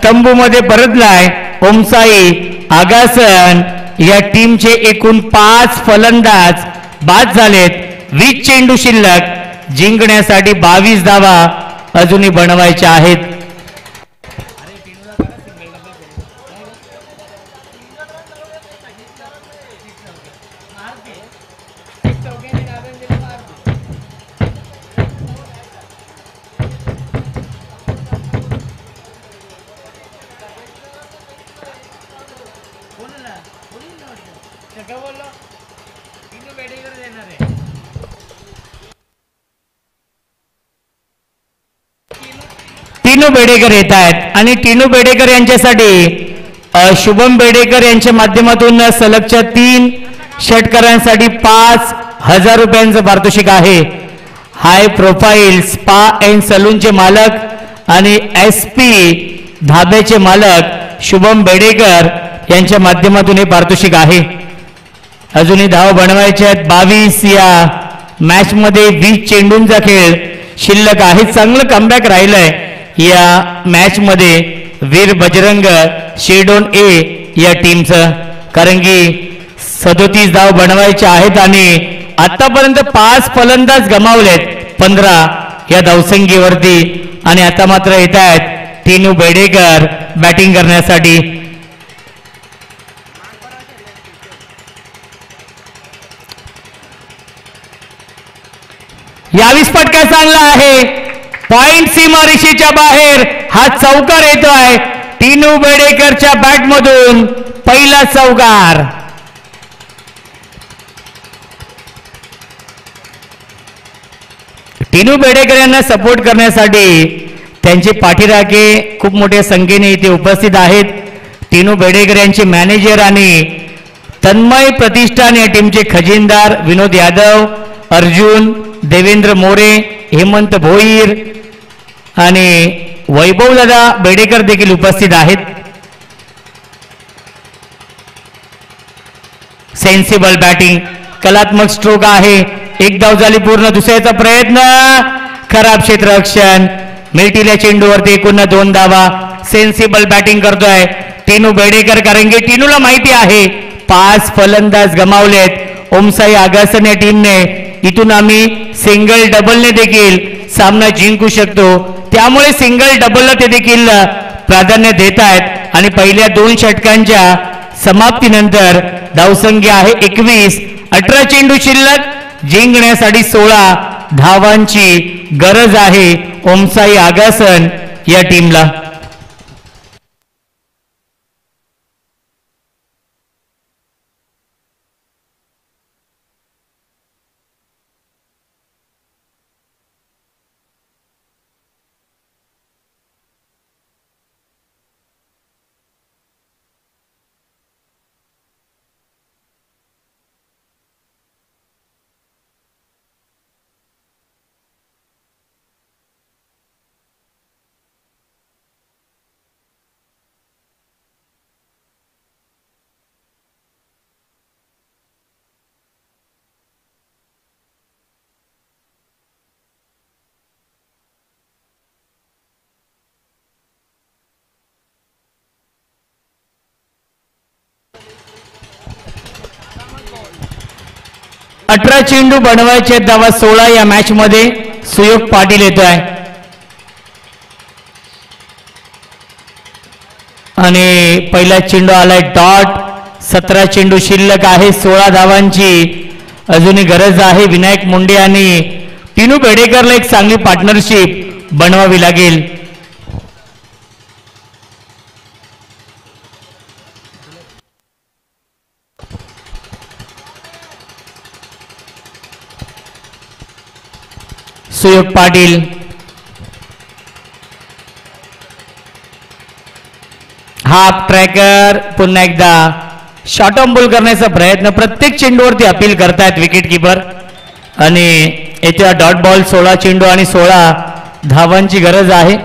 तंबूमध्ये परतलाय. ओमसाई आगासन या टीमचे एकूण 5 फलंदाज बाद झालेत. 20 चेंडू शिल्लक जिंकण्यासाठी 22 धावा अजूनही बनवायच्या आहेत. टिनू बेडेकर येत आहेत आणि टिनू बेडेकर यांच्यासाठी शुभम बेडेकर यांच्या माध्यमातून सलगच्या 3 षटकारांसाठी 5,000 रुपयांचं पारितोषिक आहे. हाय प्रोफाईल स्पा अँड सलूनचे मालक आणि SP धाब्याचे मालक शुभम बेडेकर यांच्या माध्यमातून हे पारितोषिक आहे. अजूनही धाव बनवायचे आहेत. 22 या मॅच मध्ये 20 चेंडूंचा खेळ शिल्लक आहे. चांगलं कमबॅक राहिलंय या मॅच मध्ये वीर बजरंग शेडोन ए या टीमचं. कारण की 37 धाव बनवायचे आहेत आणि आतापर्यंत 5 फलंदाज गमावलेत 15 या धावसंख्येवरती. आणि आता मात्र येत आहेत टिनू बेडेकर बॅटिंग करण्यासाठी. यावीस फटका चांगला आहे. पॉइंट सीमारेषेच्या बाहेर हा चौकार येतोय. टिनू बेडेकरच्या बॅटमधून पहिला चौकार. टिनू बेडेकर यांना सपोर्ट करण्यासाठी त्यांचे पाठीराखे खूप मोठ्या संख्येने इथे उपस्थित आहेत. टिनू बेडेकर यांचे मॅनेजर आणि तन्मय प्रतिष्ठान या टीमचे खजिनदार विनोद यादव, अर्जुन, देवेंद्र मोरे, हेमंत भोईर आणि वैभवदादा बेडेकर देखील उपस्थित आहेत. सेन्सिबल बॅटिंग, कलात्मक स्ट्रोक आहे. एक धाव झाली पूर्ण. दुसऱ्याचा प्रयत्न, खराब क्षेत्ररक्षण. मिळतील्या चेंडूवरती एकूण 2 धावा. सेन्सिबल बॅटिंग करतोय टिनू बेडेकर. कारण की टिनूला माहिती आहे 5 फलंदाज गमावलेत ओमसाई आगासन या टीमने. इथून आम्ही सिंगल डबलने देखील सामना जिंकू शकतो. त्यामुळे सिंगल डबलला ते देखील प्राधान्य देत आहेत. आणि पहिल्या 2 षटकांच्या समाप्तीनंतर धावसंख्या आहे 21. 18 चेंडू शिल्लक. जिंकण्यासाठी 16 धावांची गरज आहे ओमसाई आगासन या टीमला. अठरा चेंडू बनवायचे. धावा 16 या मॅच मध्ये. सुयोग पाटील येतोय आणि पहिला चेंडू आलाय डॉट. 17 चेंडू शिल्लक आहे. 16 धावांची अजूनही गरज आहे. विनायक मुंडे आणि टिनू बेडेकरला एक चांगली पार्टनरशिप बनवावी लागेल. सुयोग पाटील. हाफ ट्रॅकर पुन्हा एकदा शॉर्ट ऑन बॉल करण्याचा प्रयत्न. प्रत्येक चेंडूवरती अपील करतायत विकेट किपर आणि येत्या डॉट बॉल 16 चेंडू आणि 16 धावांची गरज आहे.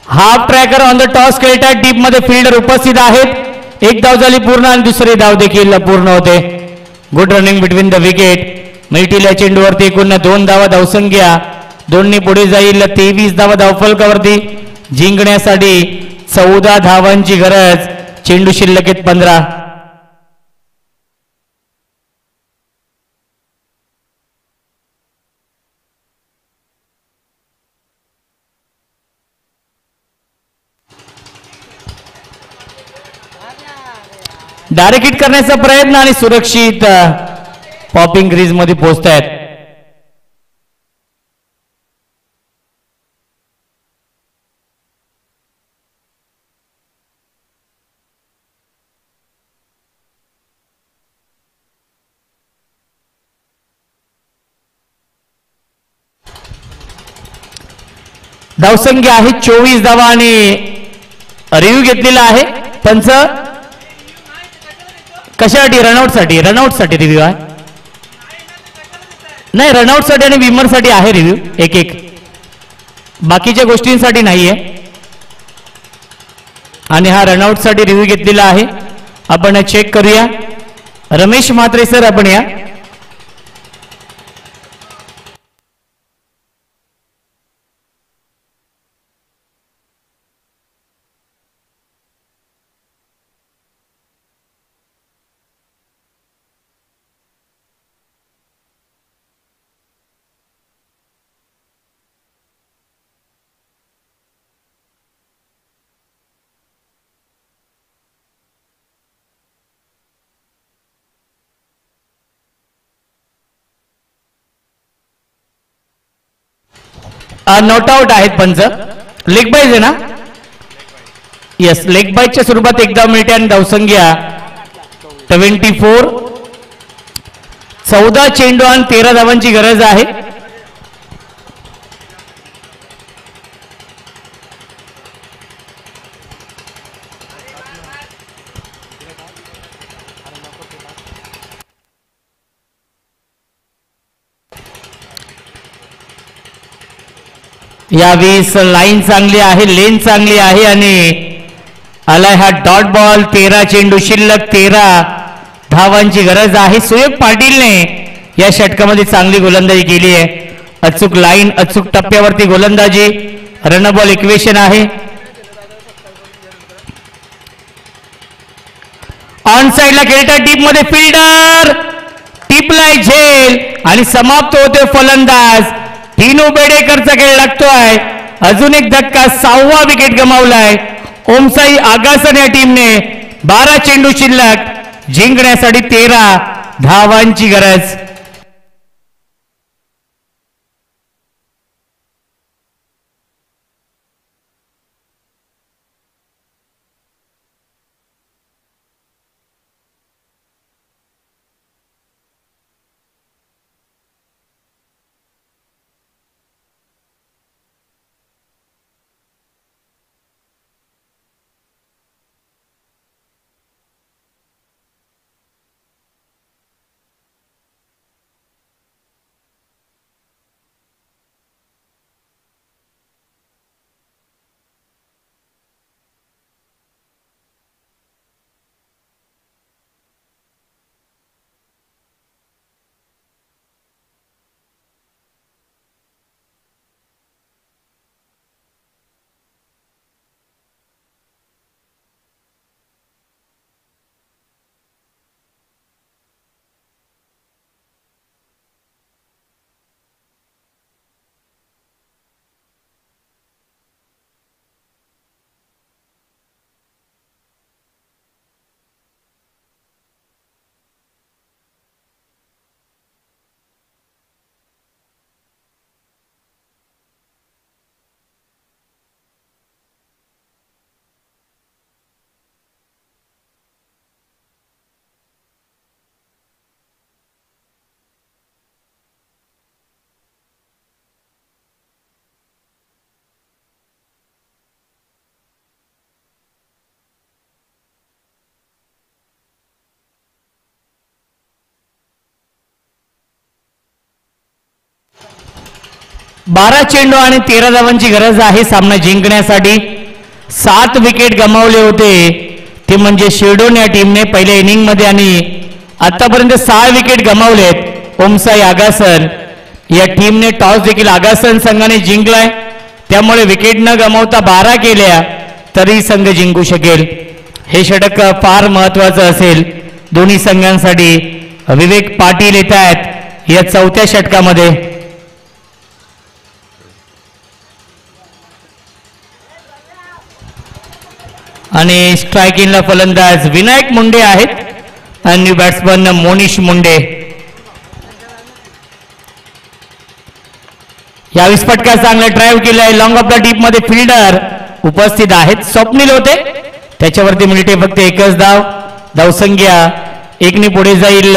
Half tracker on the toss खेळतात. डीप मध्ये फिल्डर उपस्थित आहेत. एक धाव झाली पूर्ण आणि दुसरी धाव देखील पूर्ण होते. Good running between the wicket. मिळतील या चेंडूवरती एकूण 2 धावा धावसंख्या. दोन्ही पुढे जाईल. 23 धावा धावफलकावरती. जिंकण्यासाठी 14 धावांची गरज. चेंडू शिल्लक आहेत 15. डायरेक्ट हिट करण्याचा प्रयत्न आणि सुरक्षित पॉपिंग क्रीज मध्ये पोहोचतायत. धावसंख्या आहे 24 धावा आणि रिव्ह्यू घेतलेला आहे. पंच कशासाठी? रनआउट साठी रिव्ह्यू आहे. नाही, रनआउट साठी आणि विमर साठी आहे रिव्ह्यू. एक बाकीच्या गोष्टींसाठी नाहीये. आणि हा रनआउट साठी रिव्ह्यू घेतलेला आहे. आपण चेक करूया. रमेश म्हात्रे सर, आपण या. नॉट आउट आहेत पंच. लेग बाईज आहे ना? येस, लेग बाईजच्या स्वरूपात एकदा मिळते आणि धावसंख्या 24. 14 चेंडू आणि 13 धावांची गरज आहे. यावेळेस लाईन चांगली आहे, लेन चांगली आहे आणि आलाय हा डॉट बॉल. 13 चेंडू शिल्लक, 13 धावांची गरज आहे. सुयोग पाटीलने या षटकामध्ये चांगली गोलंदाजी केली आहे. अचूक लाईन, अचूक टप्प्यावरती गोलंदाजी. रन बॉल इक्वेशन आहे. ऑन साइडला खेळतात. डीप मध्ये फिल्डर टिपलाय झेल आणि समाप्त होते फलंदाज. टिनू बेडेकरचा खेळ लागतोय. अजून एक धक्का. 6वा विकेट गमावलाय. ओमसाई आगासन या टीमने. 12 चेंडू शिल्लक, जिंकण्यासाठी 13 धावांची गरज. 12 चेंडू आणि 13 धावांची गरज आहे सामना जिंकण्यासाठी. 7 विकेट गमावले होते ते म्हणजे शिरडोन या टीमने पहिल्या इनिंग मध्ये आणि आतापर्यंत 6 विकेट गमावलेत. ओमसाई आगासन या टीमने टॉस देखील आगासन संघाने जिंकलाय, त्यामुळे विकेट न गमावता 12 केल्या तरी संघ जिंकू शकेल. हे षटक फार महत्वाचं असेल दोन्ही संघांसाठी. विवेक पाटील येत आहेत या चौथ्या षटकामध्ये. आणि स्ट्रायकिंगला फलंदाज विनायक मुंडे आहेत आणि बॅट्समन मोनिश मुंडे. या विस्फटका चांगला ड्राईव्ह केलाय. लॉंग ऑफ द डीप मध्ये फिल्डर उपस्थित आहेत. स्वप्नील होते त्याच्यावरती मिळते फक्त एकच धाव. धावसंख्या 1 पुढे जाईल.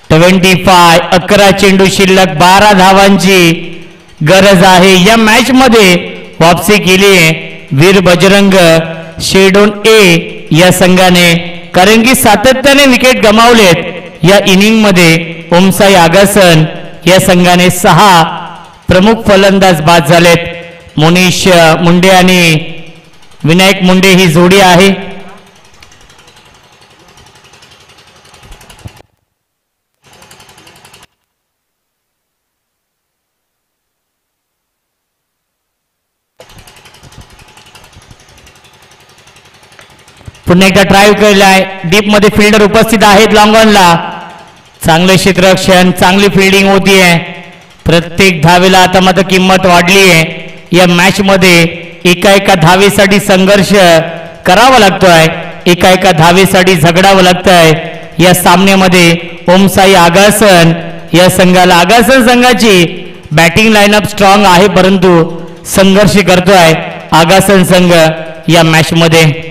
25. 11 चेंडू शिल्लक, 12 धावांची गरज आहे. या मॅच मध्ये वापसी केली आहे वीर बजरंग शेडोन ए या संघाने, कारण की सातत्याने विकेट गमावलेत या इनिंग मध्ये. ओमसाई आगासन या संघाने 6 प्रमुख फलंदाज बाद झालेत. मोनिश मुंडे आणि विनायक मुंडे ही जोडी आहे. पुन्हा एकदा ड्राईव्ह केलाय. डीप मध्ये फिल्डर उपस्थित आहेत. लॉंग ऑनला चांगले क्षेत्ररक्षण, चांगली फिल्डिंग होतीये. प्रत्येक धावेला आता मात्र किंमत वाढली आहे. या मॅच मध्ये एका धावेसाठी संघर्ष करावा लागतोय, एका धावेसाठी झगडावं लागतंय. या सामन्यामध्ये ओमसाई आगासन या संघाला, आगासन संघाची बॅटिंग लाईनअप स्ट्रॉंग आहे परंतु संघर्ष करतोय आगासन संघ या मॅच मध्ये.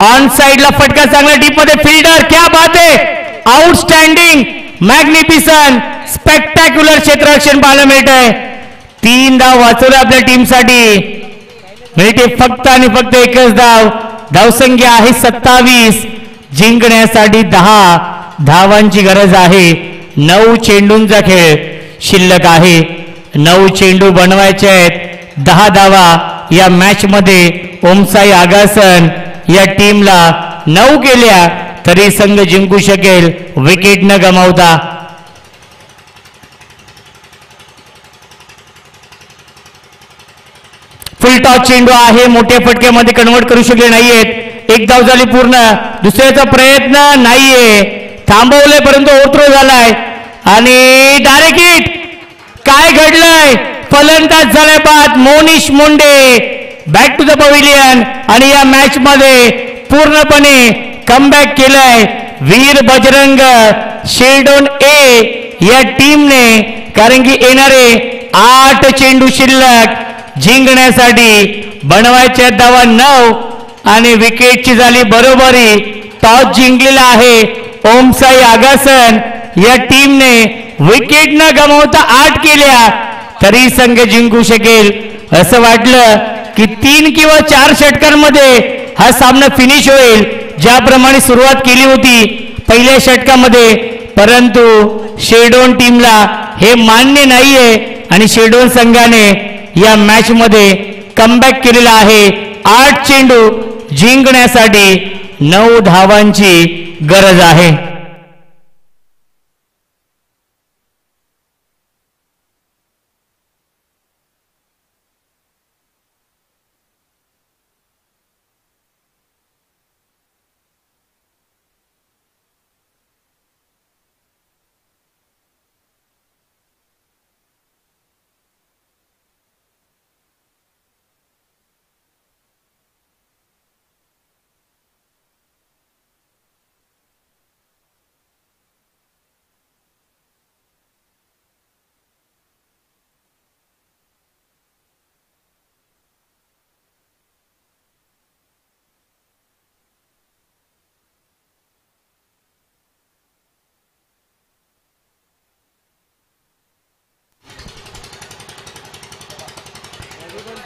ऑन साइडला फटका चांगला डीप मध्ये फिल्डर, क्या बात है, आउटस्टँडिंग, मॅग्निफिसन, स्पेक्टॅक्युलर क्षेत्ररक्षण पाहायला मिळत आहे. 3 धाव वाचवले आपल्या टीमसाठी. मिळते फक्त आणि फक्त एकच धाव. धावसंख्या आहे 27. जिंकण्यासाठी 10 धावांची गरज आहे. 9 चेंडूंचा खेळ शिल्लक आहे. 9 चेंडू बनवायचे आहेत. 10 धावा या मॅच मध्ये. ओमसाई आगासन या टीमला 9 केल्या तरी संघ जिंकू शकेल विकेट न गमावता. फुल टॉस चेंडू आहे. मोठ्या फटक्यामध्ये कन्वर्ट करू शकले नाहीयेत. एक धाव झाली पूर्ण. दुसऱ्याचा प्रयत्न नाहीये, थांबवले परंतु ओव्हरथ्रो झालाय आणि डायरेक्ट हिट. काय घडलंय? फलंदाज झालाय बाद Monish Munde. Back to the pavilion आणि या मॅच मध्ये पूर्णपणे कमबॅक केलाय वीर बजरंग शेल्डोन ए या टीमने, कारण की येणारे 8 चेंडू शिल्लक जिंकण्यासाठी बनवायच्या धावा 9 आणि विकेटची झाली बरोबरी. टॉस जिंकलेला आहे ओमसाई आगासन या टीमने. विकेट न गमावता 8 केल्या तरी संघ जिंकू शकेल असं वाटलं की 3 किंवा 4 षटकांमध्ये हा सामना फिनिश होईल, ज्याप्रमाणे सुरुवात केली होती पहिल्या षटकामध्ये. परंतु शेडोन टीमला हे मान्य नाहीये आणि शेडोन संघाने या मॅच मध्ये कमबॅक केलेला आहे. 8 चेंडू जिंकण्यासाठी 9 धावांची गरज आहे.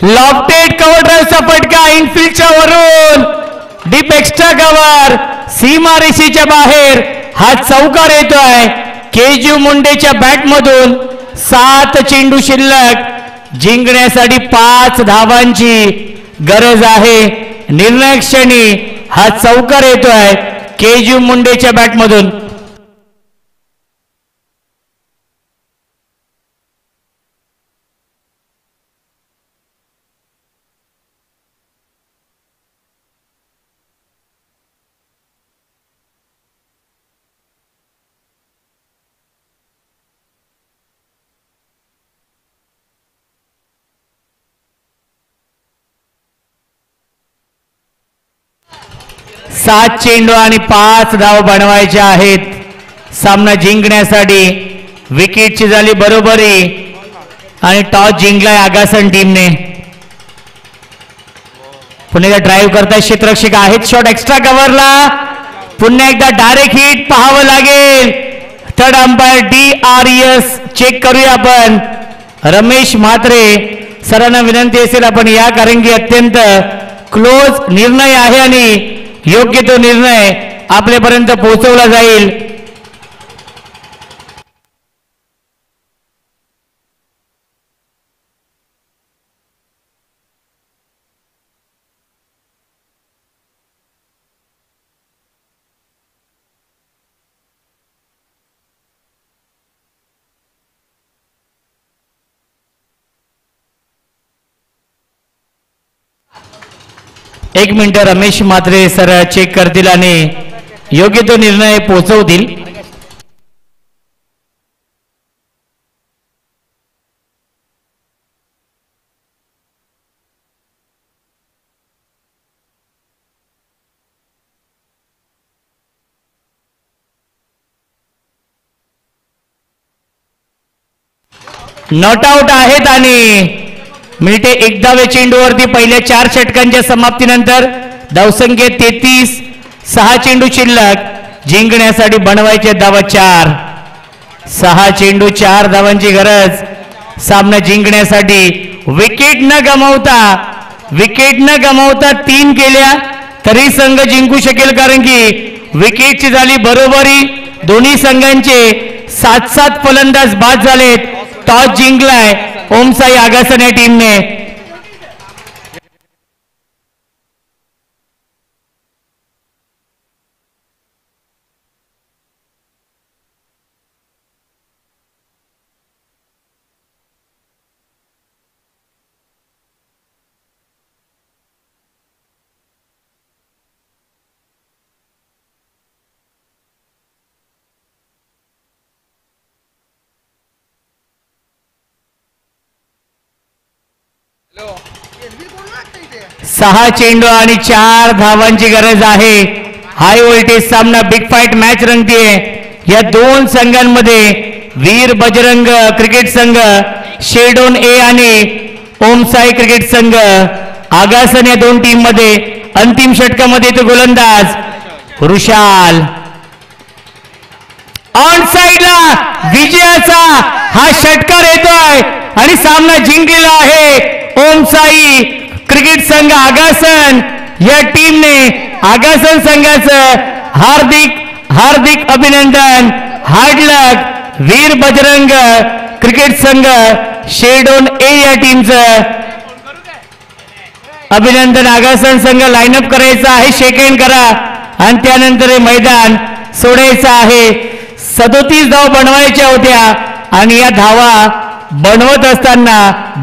लॉफ्टेड कव्हर ड्राईव्हचा फटका इनफिल्डच्या वरून डीप एक्स्ट्रा कव्हर सीमारेषेच्या बाहेर हा चौकार येतोय केजीव मुंडेच्या बॅट मधून 7 चेंडू शिल्लक जिंकण्यासाठी 5 धावांची गरज आहे निर्णायक क्षणी हा चौकार येतोय केजीव मुंडेच्या बॅट मधून 7 चेंडू आणि 5 धाव बनवायचे आहेत सामना जिंकण्यासाठी विकेटची झाली बरोबरी आणि टॉस जिंकलाय आगासन टीमने पुन्हा ड्राईव्ह करताय क्षेत्ररक्षक आहेत शॉट एक्स्ट्रा कव्हरला पुन्हा एकदा डायरेक्ट हिट पाहावं लागेल थर्ड अंपायर DRS चेक करूया आपण रमेश म्हात्रे सरांना विनंती असेल आपण या कारण की अत्यंत क्लोज निर्णय आहे आणि योग्य तो निर्णय आपल्यापर्यंत पोहोचवला जाईल एक minute Ramesh Mhatre sir check करतील आणि योग्य तो निर्णय पोहोचवतील नॉट आउट आहेत आणि मिनिटे 1 धावे चेंडूवरती पहिल्या 4 षटकांच्या समाप्तीनंतर धावसंख्या 33 6 चेंडू शिल्लक जिंकण्यासाठी बनवायचे धावा 4 6 चेंडू 4 धावांची गरज सामना जिंकण्यासाठी विकेट न गमावता 3 केल्या तरी संघ जिंकू शकेल कारण की विकेटची झाली बरोबरी दोन्ही संघांचे 7-7 फलंदाज बाद झालेत टॉस जिंकलाय ओमसाई आगासन या टीमने सहा चेंडू आणि 4 धावांची गरज आहे हाय व्होल्टेज सामना बिग फाईट मॅच रंगतीये या दोन संघांमध्ये वीर बजरंग क्रिकेट संघ शेडोन ए आणि ओमसाई क्रिकेट संघ आगासन या दोन टीम मध्ये अंतिम षटकामध्ये तो गोलंदाज वृषाल ऑन साइडला विजयाचा हा षटकार येतोय आणि सामना जिंकलेला आहे ओमसाई क्रिकेट संघ आगासन या टीमने आगासन संघाचं हार्दिक अभिनंदन हार्ड लक वीर बजरंग क्रिकेट संघ शेडोन ए या टीमचं अभिनंदन आगासन संघ लाईनअप करायचा आहे शेक हँड करा आणि त्यानंतर हे मैदान सोडायचं आहे 37 धावा बनवायच्या होत्या आणि या धावा बनवत असताना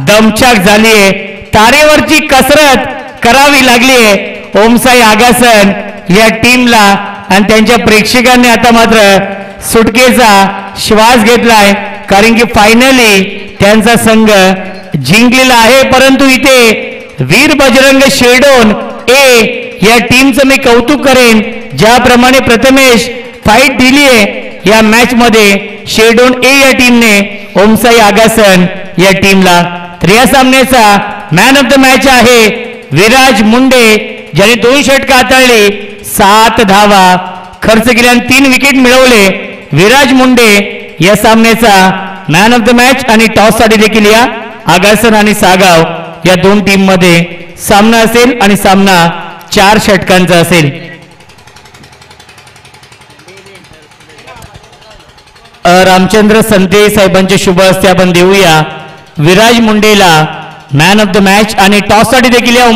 दमछाक झालीये तारेवरची कसरत करावी लागलीये ओमसाई आगासन या टीमला आणि त्यांच्या प्रेक्षकांनी आता मात्र सुटकेचा श्वास घेतलाय कारण की फायनली त्यांचा संघ जिंकलेला आहे परंतु इथे वीर बजरंग शेडोन ए या टीमचं मी कौतुक करेन ज्याप्रमाणे प्रथमेश फाईट दिलीये या मॅच मध्ये शेडोन ए या टीमने ओमसाई आगासन या टीमला तर या सामन्याचा मॅन ऑफ द मॅच आहे विराज मुंडे ज्याने 2 षटक हाताळली 7 धावा खर्च केले आणि 3 विकेट मिळवले विराज मुंडे या सामन्याचा मॅन ऑफ द मॅच आणि टॉस साठी देखील या आगासन आणि सागाव या दोन टीम मध्ये सामना असेल आणि सामना 4 षटकांचा असेल. रामचंद्र संते साहेबांच्या शुभ हस्ते आपण देऊया विराज मुंडेला मॅन ऑफ द मॅच आणि टॉस साठी देखील या